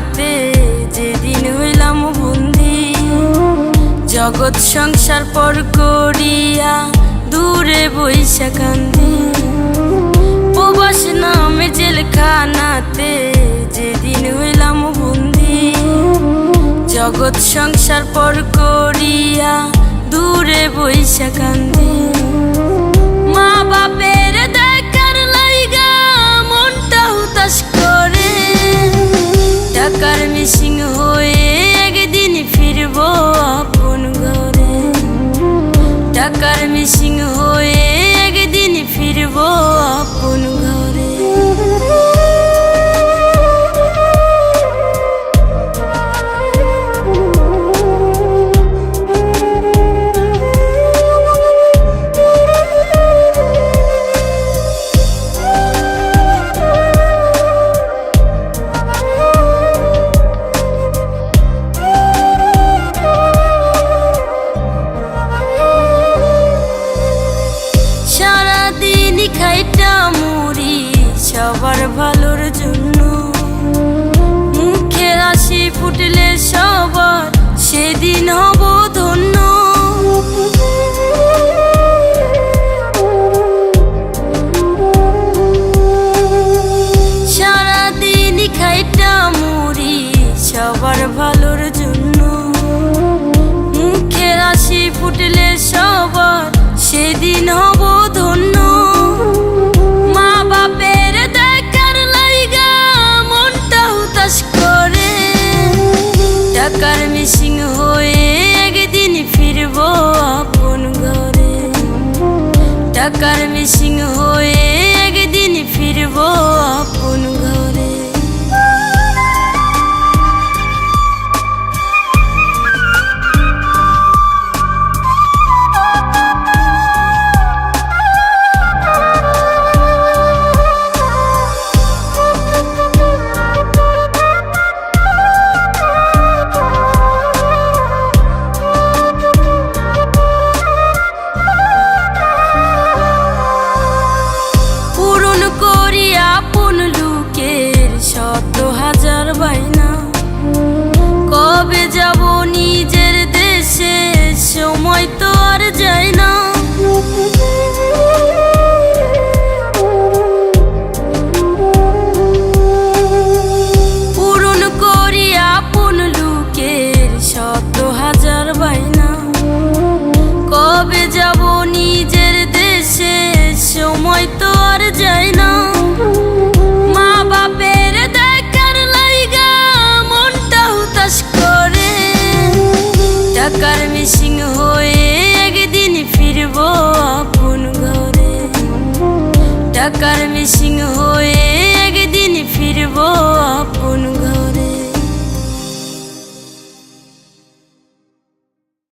খানাতে যেদিন হইলাম বন্দি, জগৎ সংসার পর করিয়া দূরে বইসা কান্দি। প্রবাস নামে জেলখানাতে যেদিন হইলাম বন্দি, জগৎ সংসার পর করিয়া দূরে বইসা কান্দি। মা বাপের দেখার লাইগা মনটা হুতাশ করে, টাকার মিসিং হয়ে একদিন ফিরব আপন ঘরে। টাকার মিসিং হয়ে একদিন ফিরব আপন ঘরে। খাইটা মুড়ি সবার ভালোর জন্য, মুখের হাসি ফুটলে সবার সেদিন হব ধন্য। সারাদিন খাইটা মুড়ি সবার ভালোর জন্য, মুখের হাসি ফুটলে সবার সেদিন হব ধন্য। টাকার মিসিং হয়ে একদিন ফিরব আপন ঘরে। টাকার মিসিং হয়ে একদিন ফিরব আপন ঘরে। কবে যাব নিজের দেশে, সময় তো আর যায় না। পূরণ করি আপন লোকের 100,000 বায়না। কবে যাব নিজের দেশে, সময় তো আর যায় না। মা বাপের দেখার লাইগা মনটা হুতাশ করে, টাকার মিসিং হয়ে একদিন ফিরব আপন ঘরে। টাকার